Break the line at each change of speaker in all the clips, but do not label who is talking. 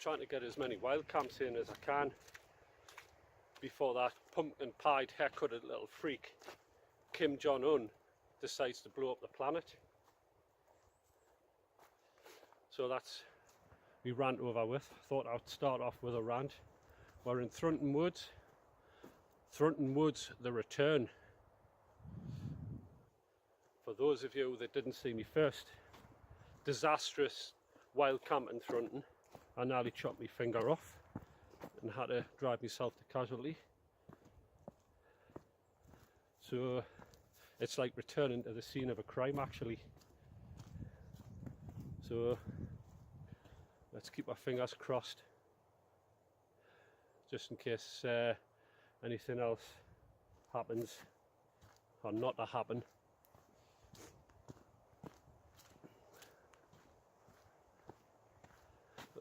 trying to get as many wild camps in as I can before that pumpkin pied haircutted little freak Kim Jong-un decides to blow up the planet. So that's me rant over with. Thought I'd start off with a rant. We're in Thrunton Woods. Thrunton Woods, the return. For those of you that didn't see me first, disastrous wild camp in Thrunton. I nearly chopped my finger off and had to drive myself to casualty. So it's like returning to the scene of a crime actually. So let's keep our fingers crossed just in case anything else happens or not to happen.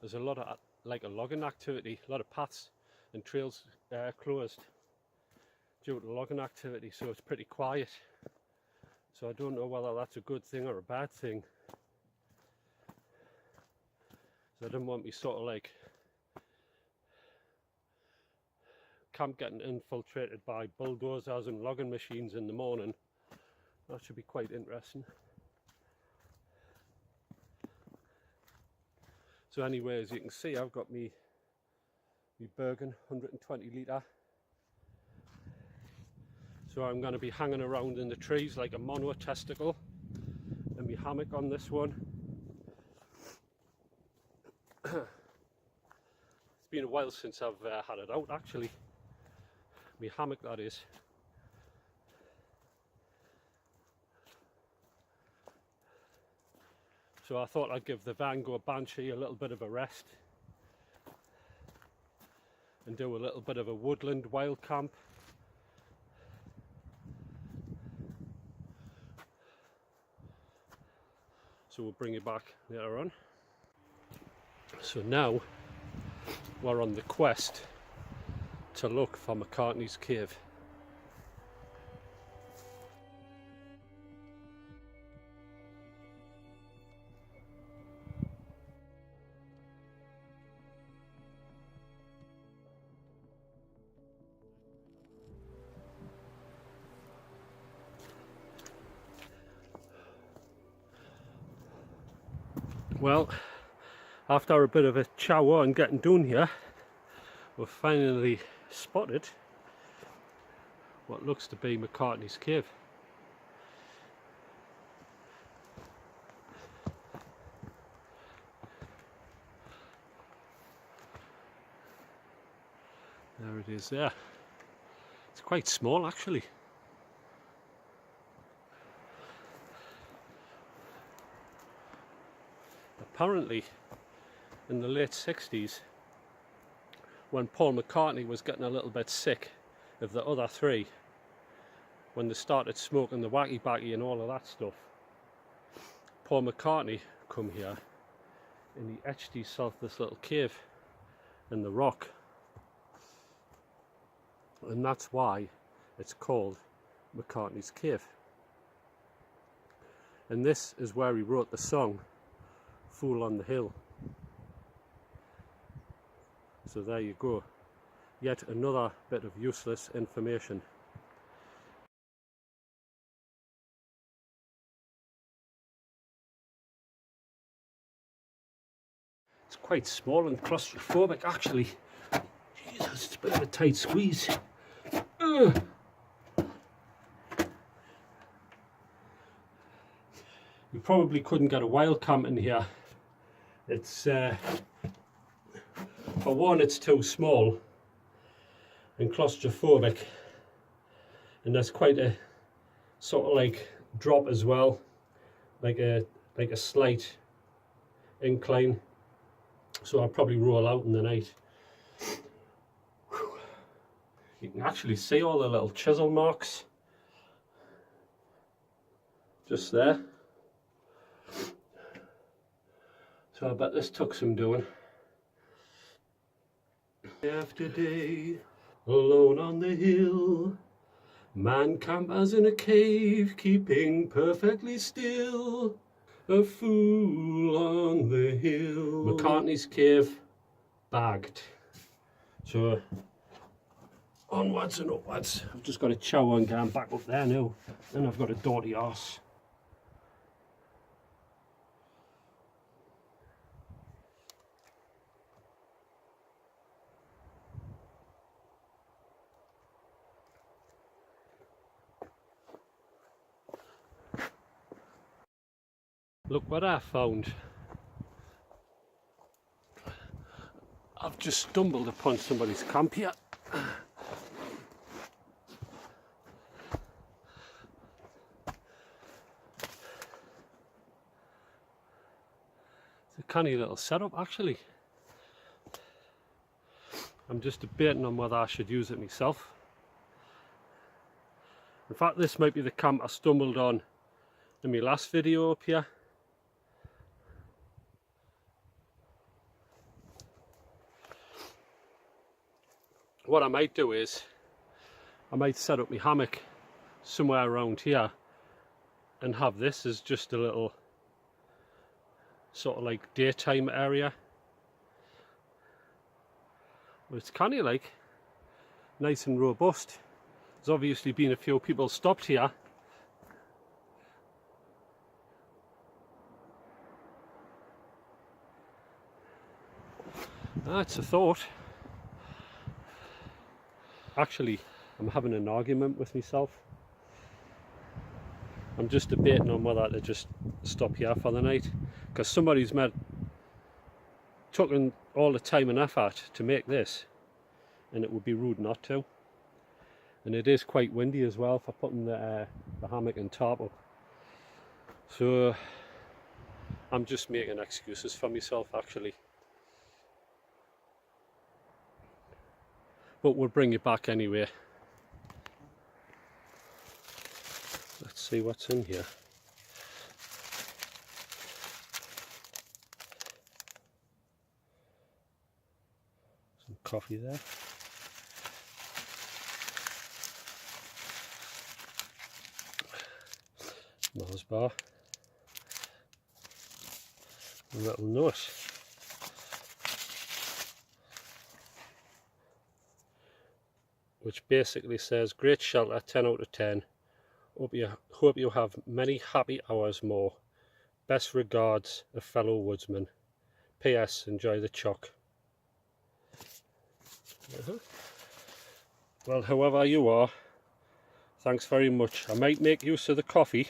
There's a lot of a logging activity, a lot of paths and trails closed due to logging activity, so it's pretty quiet. So I don't know whether that's a good thing or a bad thing. So I didn't want me sort of like camp getting infiltrated by bulldozers and logging machines in the morning. That should be quite interesting. So anyway, as you can see, I've got me Bergen 120 litre. So I'm going to be hanging around in the trees like a mono testicle, and my hammock on this one. It's been a while since I've had it out actually. My hammock, that is. So I thought I'd give the Vango Banshee a little bit of a rest and do a little bit of a woodland wild camp. So we'll bring you back later on. So now we're on the quest to look for McCartney's Cave. Well, after a bit of a chow and getting down here, we've finally spotted what looks to be McCartney's Cave. There it is there. It's quite small actually. Apparently in the late 60s, when Paul McCartney was getting a little bit sick of the other three, when they started smoking the wacky backy and all of that stuff, Paul McCartney come here and he etched himself this little cave in the rock, and that's why it's called McCartney's Cave. And this is where he wrote the song Fool on the Hill. So there you go, yet another bit of useless information. It's quite small and claustrophobic actually. Jesus, it's a bit of a tight squeeze. Ugh. You probably couldn't get a wild camp in here. It's for one, it's too small and claustrophobic, and there's quite a sort of like drop as well, like a slight incline, so I'll probably roll out in the night. You can actually see all the little chisel marks just there. So I bet this took some doing. After day, alone on the hill, man campers in a cave, keeping perfectly still. A fool on the hill. McCartney's Cave, bagged. So onwards and upwards. I've just got a chow and going back up there now. Then I've got a dirty arse. Look what I found. I've just stumbled upon somebody's camp here. It's a canny little setup actually. I'm just debating on whether I should use it myself. In fact, this might be the camp I stumbled on in my last video up here. What I might do is, I might set up my hammock somewhere around here and have this as just a little sort of like daytime area. But it's kind of like nice and robust. There's obviously been a few people stopped here. That's a thought. Actually, I'm having an argument with myself. I'm just debating on whether to just stop here for the night, because somebody's taken all the time and effort to make this, and it would be rude not to. And it is quite windy as well for putting the hammock and tarp up. So I'm just making excuses for myself actually. But we'll bring it back anyway. Let's see what's in here. Some coffee there. Mars bar. A little note. Which basically says, great shelter, 10 out of 10. Hope you have many happy hours more. Best regards, a fellow woodsman. P.S. Enjoy the choc. Well, however you are, thanks very much. I might make use of the coffee,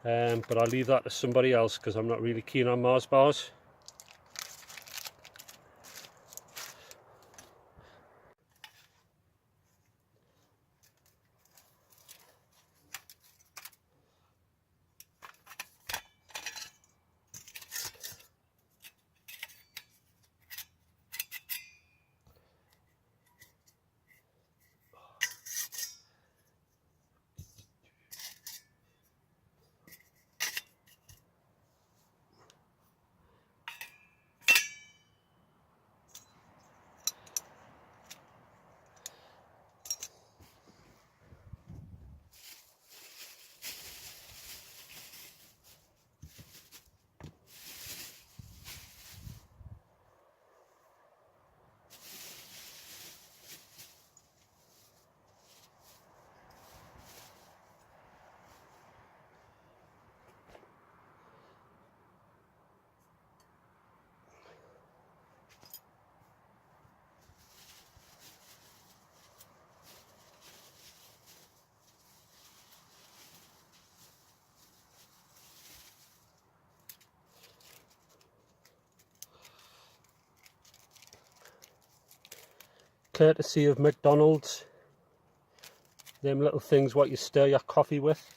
but I'll leave that to somebody else because I'm not really keen on Mars bars. Courtesy of McDonald's. Them little things what you stir your coffee with.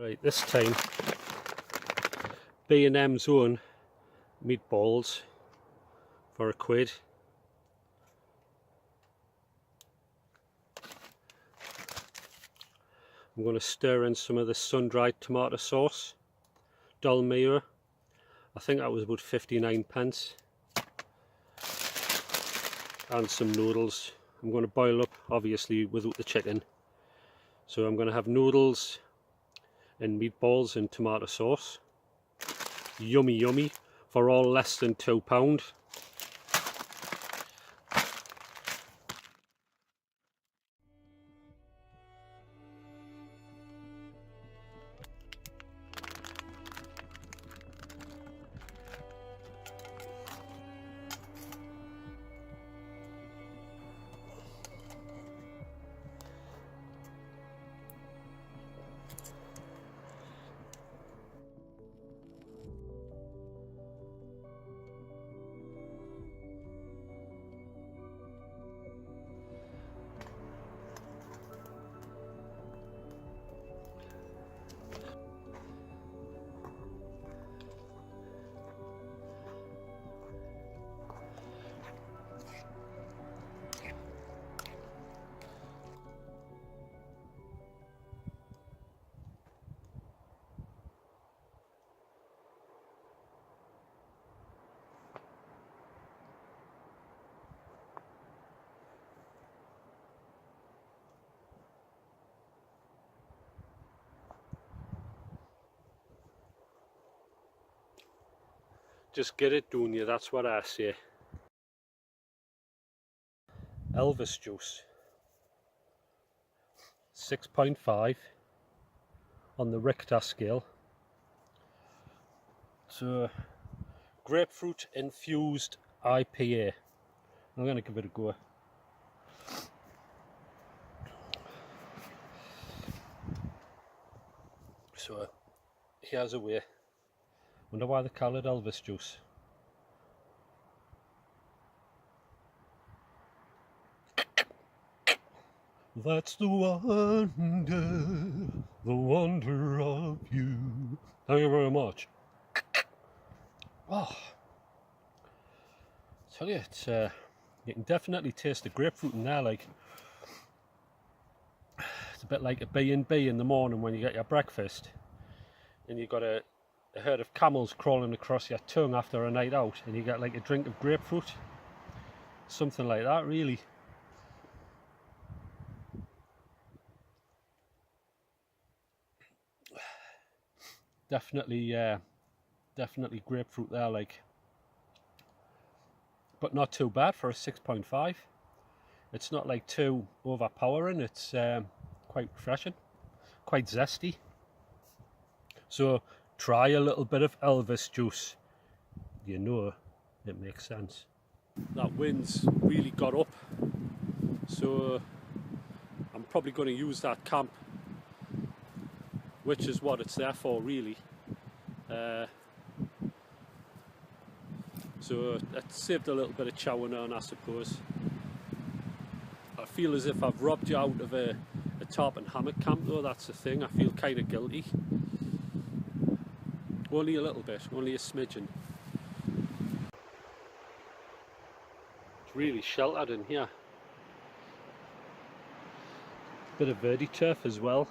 Right, this time B&M's own meatballs for £1. I'm going to stir in some of the sun-dried tomato sauce, Dolmira. I think that was about 59p. And some noodles. I'm going to boil up, obviously, without the chicken. So I'm going to have noodles and meatballs and tomato sauce. Yummy, yummy, for all less than £2. Just get it done, you, that's what I say. Elvis juice, 6.5 on the Richter scale. So, grapefruit infused IPA. I'm going to give it a go. So, here's a way. Wonder why they call it Elvis juice. That's the wonder of you. Thank you very much. Oh, I tell you, it's you can definitely taste the grapefruit in there. Like, it's a bit like a B&B in the morning when you get your breakfast, and you got a herd of camels crawling across your tongue after a night out, and you get like a drink of grapefruit. Something like that, really. Definitely, definitely grapefruit there, like, but not too bad for a 6.5. It's not like too overpowering. It's quite refreshing, quite zesty. So try a little bit of Elvis juice. You know it makes sense. That wind's really got up, so I'm probably going to use that camp, which is what it's there for, really. So it saved a little bit of chowing on, I suppose. I feel as if I've robbed you out of a tarp and hammock camp, though. That's the thing. I feel kind of guilty. Only a little bit, only a smidgen. It's really sheltered in here. Bit of verdi turf as well.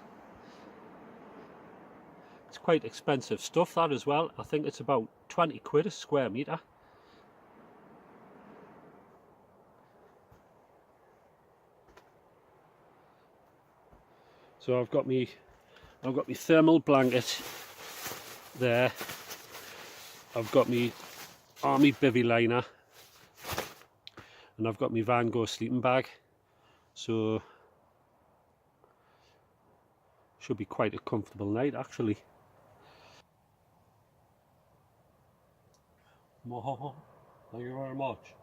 It's quite expensive stuff, that, as well. I think it's about 20 quid a square metre. So I've got me thermal blanket there. I've got me army bivvy liner, and I've got my Van Gogh sleeping bag. So should be quite a comfortable night, actually. Thank you very much.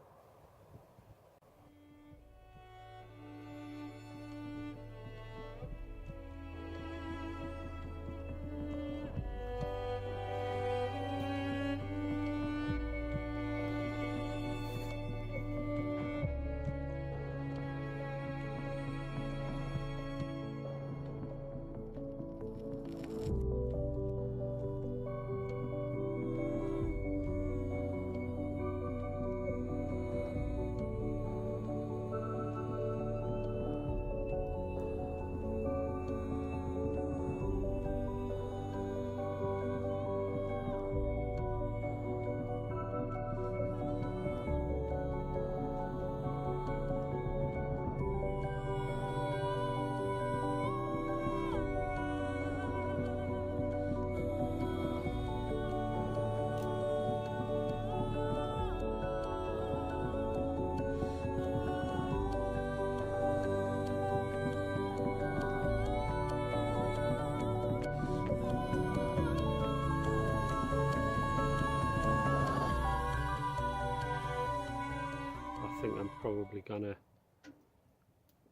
think I'm probably gonna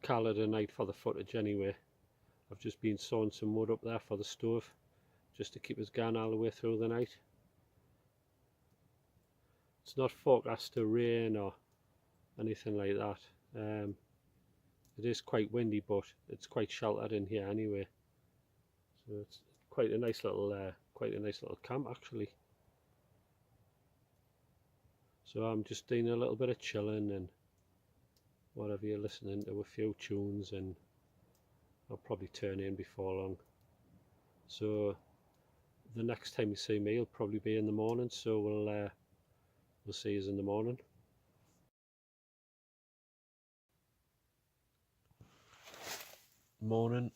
call it a night for the footage anyway. I've just been sawing some wood up there for the stove, just to keep us going all the way through the night. It's not forecast to rain or anything like that. It is quite windy, but it's quite sheltered in here anyway. So it's quite a nice little camp actually. So I'm just doing a little bit of chilling and whatever, you're listening to a few tunes, and I'll probably turn in before long. So the next time you see me will probably be in the morning, so we'll see you in the morning. Morning,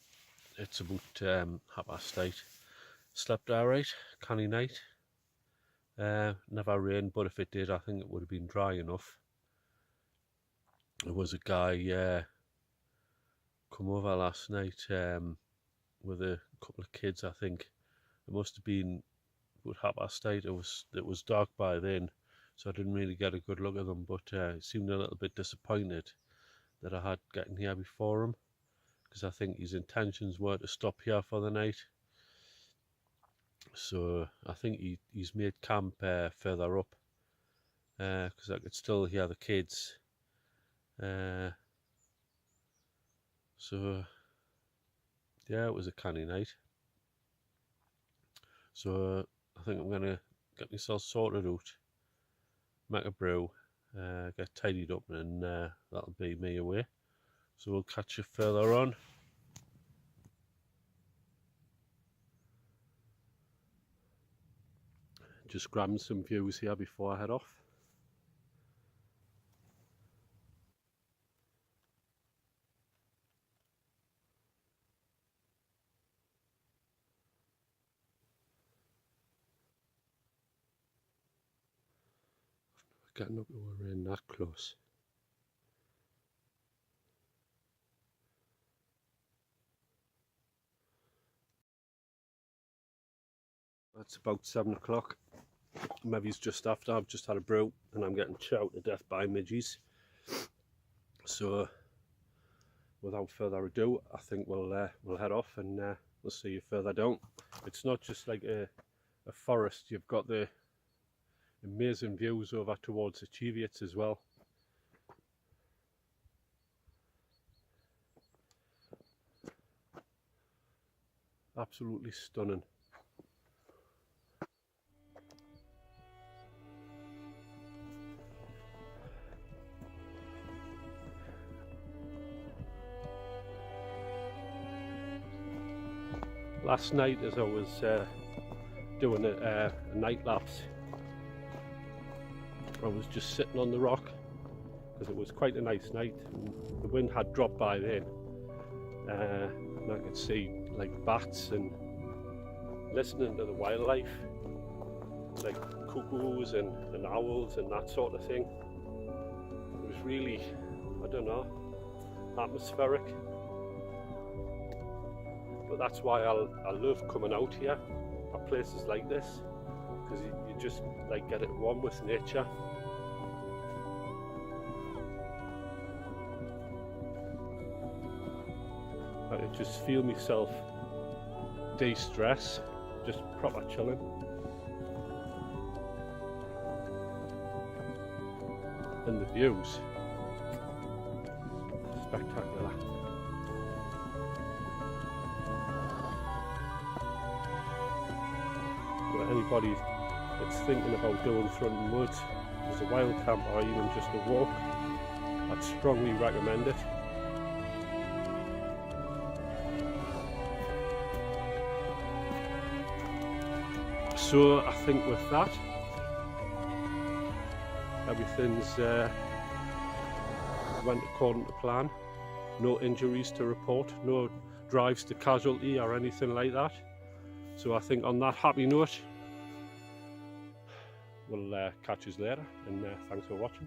it's about 8:30. Slept alright, canny night. Never rained, but if it did, I think it would have been dry enough. There was a guy come over last night with a couple of kids. I think it must have been about 8:30. It was dark by then, so I didn't really get a good look at them, but he seemed a little bit disappointed that I had gotten here before him, because I think his intentions were to stop here for the night. So I think he's made camp further up, because I could still hear the kids. So yeah, it was a canny night. So I think I'm gonna get myself sorted out, make a brew, get tidied up, and that'll be me away. So we'll catch you further on. Just grabbing some views here before I head off. Getting up to a rain that close. It's about 7 o'clock. Maybe it's just after. I've just had a brew and I'm getting chowed to death by midges. So without further ado, I think we'll head off, and we'll see you further down. It's not just like a forest. You've got the amazing views over towards the Cheviots as well. Absolutely stunning. Last night, as I was doing a night lapse, I was just sitting on the rock, because it was quite a nice night. The wind had dropped by then, and I could see like bats and listening to the wildlife, like cuckoos and owls and that sort of thing. It was really, I don't know, atmospheric. But that's why I love coming out here at places like this, because you just like get it one with nature. I just feel myself de-stress, just proper chilling. And the views, spectacular. For anybody that's thinking about doing Thrunton Woods as a wild camp or even just a walk, I'd strongly recommend it. So I think with that, everything's went according to plan. No injuries to report, no drives to casualty or anything like that. So I think on that happy note, we'll catch you later, and thanks for watching.